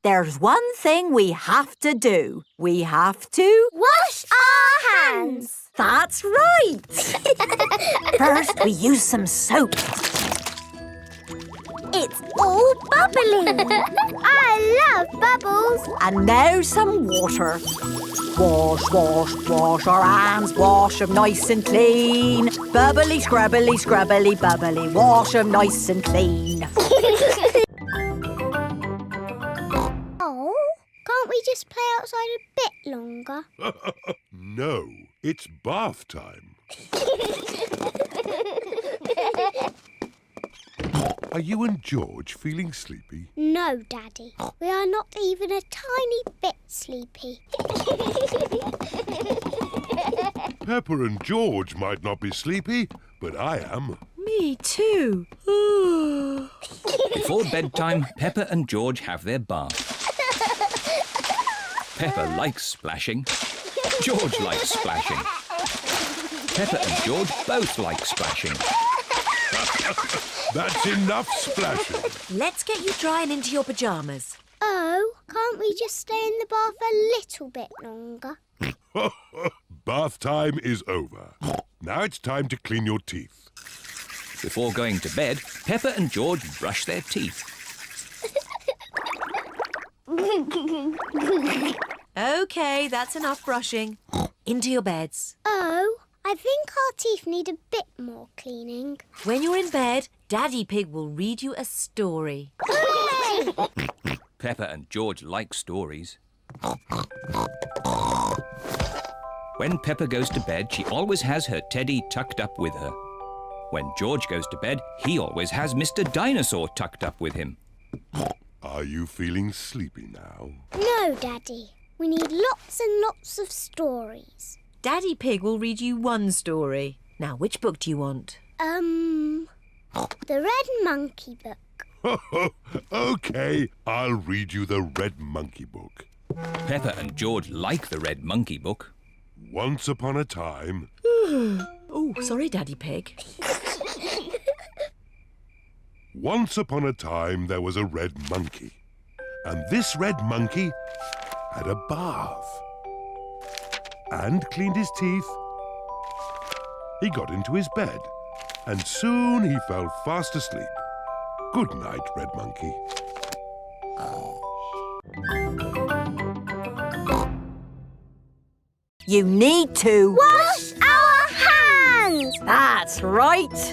there's one thing we have to do. We have to... Wash our hands. That's right. First, we use some soap. It's all bubbly. I love bubbles. And now some water. Wash, wash, wash our hands. Wash 'em nice and clean. Bubbly, scrubbly, scrubbly, bubbly. Wash 'em nice and clean. Oh, can't we just play outside a bit longer? No, it's bath time. Are you and George feeling sleepy? No, Daddy. We are not even a tiny bit sleepy. Peppa and George might not be sleepy, but I am. Me too. Before bedtime, Peppa and George have their bath. Peppa likes splashing. George likes splashing. Peppa and George both like splashing. That's enough splashing. Let's get you dry and into your pyjamas. Oh, can't we just stay in the bath a little bit longer? Bath time is over. Now it's time to clean your teeth. Before going to bed, Peppa and George brush their teeth. OK, that's enough brushing. Into your beds. Oh, I think our teeth need a bit more cleaning. When you're in bed, Daddy Pig will read you a story. Hooray! Peppa and George like stories. When Peppa goes to bed, she always has her teddy tucked up with her. When George goes to bed, he always has Mr. Dinosaur tucked up with him. Are you feeling sleepy now? No, Daddy. We need lots and lots of stories. Daddy Pig will read you one story. Now, which book do you want? The Red Monkey book. OK, I'll read you the Red Monkey book. Peppa and George like the Red Monkey book. Once upon a time... Oh, sorry, Daddy Pig. Once upon a time there was a red monkey. And this red monkey had a bath. And cleaned his teeth. He got into his bed. And soon he fell fast asleep. Good night, Red Monkey. You need to... Wash our hands! That's right.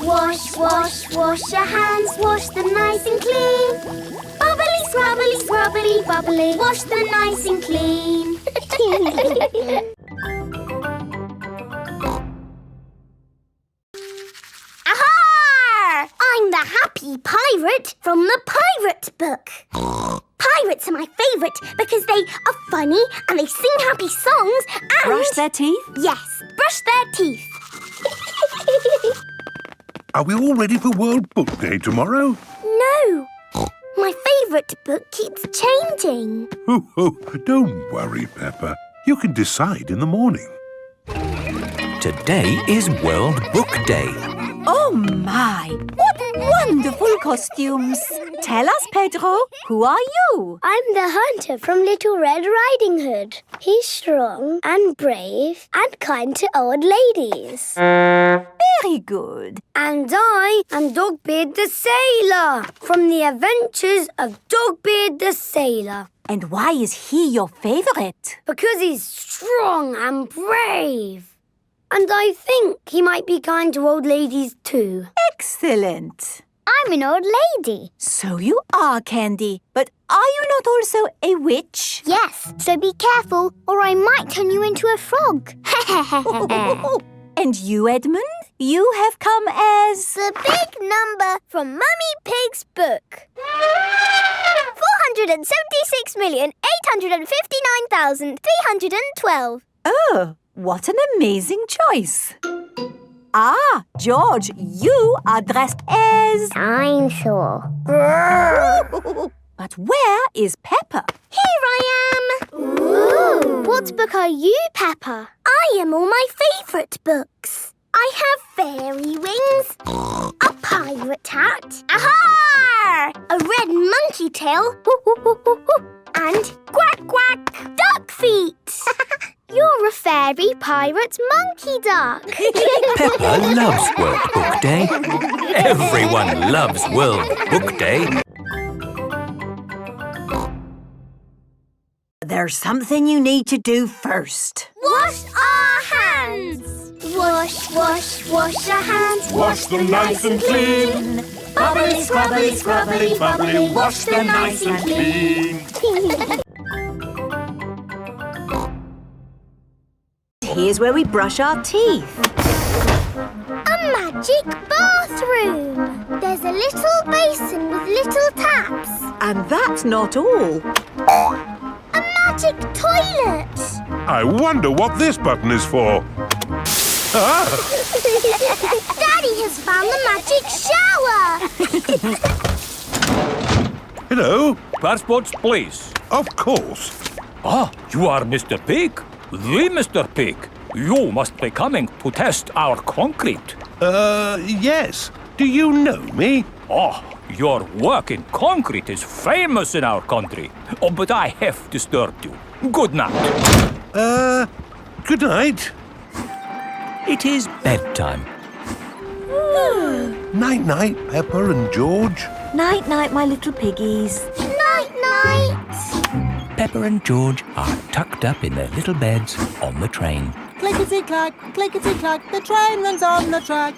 Wash, wash, wash your hands. Wash them nice and clean. Bubbly, scrubbly, scrubbly, bubbly. Wash them nice and clean. Aha! I'm the happy pirate from the pirate book. Pirates are my favourite because they are funny and they sing happy songs and... Brush their teeth? Yes, brush their teeth. Are we all ready for World Book Day tomorrow? No. My favourite book keeps changing. Oh, don't worry, Peppa. You can decide in the morning. Today is World Book Day. Oh, my. What wonderful costumes. Tell us, Pedro, who are you? I'm the hunter from Little Red Riding Hood. He's strong and brave and kind to old ladies. Very good. And I am Dogbeard the Sailor from the Adventures of Dogbeard the Sailor. And why is he your favourite? Because he's strong and brave. And I think he might be kind to old ladies too. Excellent. I'm an old lady. So you are, Candy. But are you not also a witch? Yes, so be careful or I might turn you into a frog. And you, Edmund? You have come as... The big number from Mummy Pig's book. 476,859,312. Oh, what an amazing choice. Ah, George, you are dressed as... Dinosaur. But where is Peppa? Here I am. Ooh. What book are you, Peppa? I am all my favourite books. I have fairy wings, a pirate hat, aha! A red monkey tail, and quack quack, duck feet. You're a fairy pirate monkey duck. Peppa loves World Book Day. Everyone loves World Book Day. There's something you need to do first. Wash our hands. Wash, wash, wash our hands. Wash them nice and clean. Bubbly, Scrubbly, scrubbly, bubbly, wash them nice and clean. Here's where we brush our teeth. A magic bathroom. There's a little basin with little taps. And that's not all. A magic toilet. I wonder what this button is for. Daddy has found the magic shower. Hello? Passports, please. Of course. Ah, you are Mr. Pig? The Mr. Pig. You must be coming to test our concrete. Yes. Do you know me? Ah, your work in concrete is famous in our country. Oh, but I have disturbed you. Good night. Good night. It is bedtime. Night-night, Peppa and George. Night-night, my little piggies. Night-night. Peppa and George are tucked up in their little beds on the train. Clickety-clack, clickety-clack, the train runs on the track.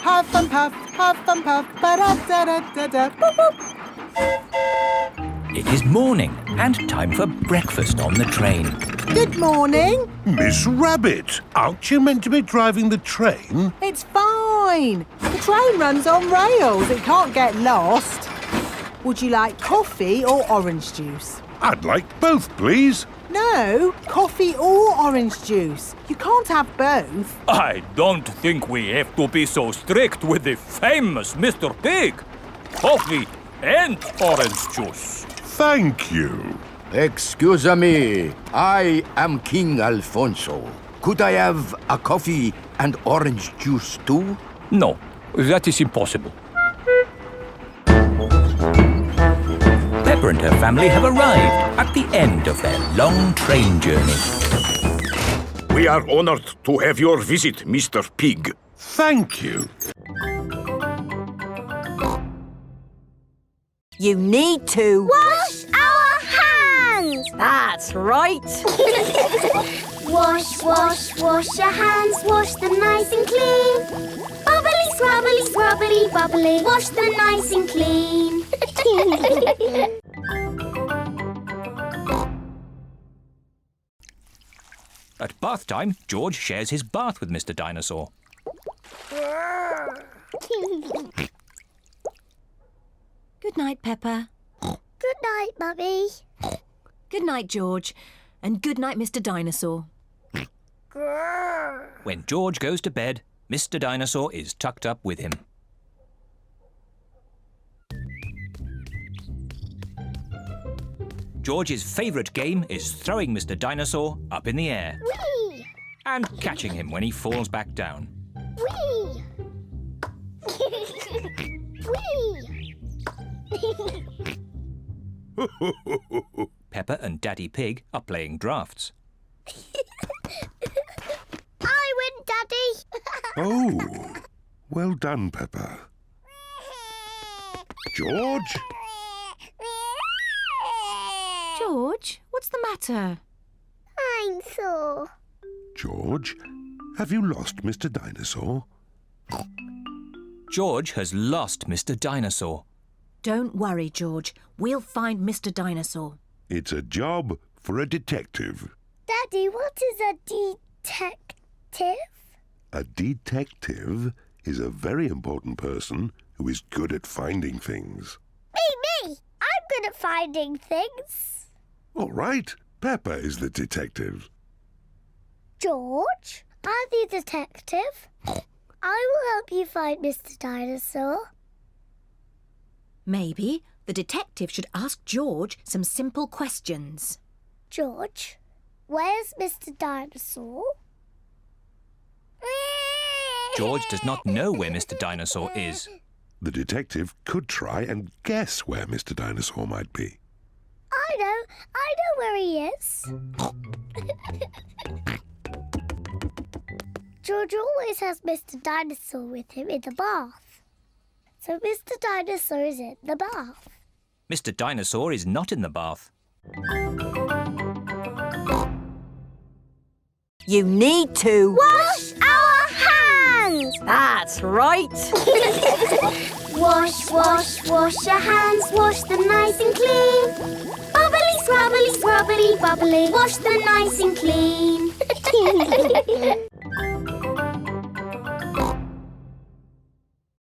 Huff and puff, ba-da-da-da-da, boop-boop. It is morning and time for breakfast on the train. Good morning. Miss Rabbit, aren't you meant to be driving the train? It's fine. The train runs on rails. It can't get lost. Would you like coffee or orange juice? I'd like both, please. No, coffee or orange juice. You can't have both. I don't think we have to be so strict with the famous Mr. Pig. Coffee and orange juice. Thank you. Excuse me, I am King Alfonso. Could I have a coffee and orange juice too? No, that is impossible. Peppa and her family have arrived at the end of their long train journey. We are honored to have your visit, Mr. Pig. Thank you. You need to... Wash our hands. That's right. Wash, wash, wash your hands. Wash them nice and clean. Bubbly, scrubbly, scrubbly, bubbly. Wash them nice and clean. At bath time, George shares his bath with Mr. Dinosaur. Good night, Peppa. Good night, Mummy. Good night, George. And good night, Mr. Dinosaur. When George goes to bed, Mr. Dinosaur is tucked up with him. George's favourite game is throwing Mr. Dinosaur up in the air Whee! and catching him when he falls back down. Whee! Whee! Peppa and Daddy Pig are playing drafts. I win, Daddy. Oh, well done, Peppa. George? George, what's the matter? I'm sore. George, have you lost Mr. Dinosaur? George has lost Mr. Dinosaur. Don't worry, George. We'll find Mr. Dinosaur. It's a job for a detective. Daddy, what is a detective? A detective is a very important person who is good at finding things. Me! I'm good at finding things. All right, Peppa is the detective. George, I'm the detective. I will help you find Mr. Dinosaur. Maybe the detective should ask George some simple questions. George, where's Mr. Dinosaur? George does not know where Mr. Dinosaur is. The detective could try and guess where Mr. Dinosaur might be. I know where he is. George always has Mr. Dinosaur with him in the bath. So Mr. Dinosaur is in the bath. Mr. Dinosaur is not in the bath. You need to... Wash our hands! That's right. Wash, wash, wash your hands, wash them nice and clean. Bubbly, scrubbly, scrubbly, bubbly, wash them nice and clean.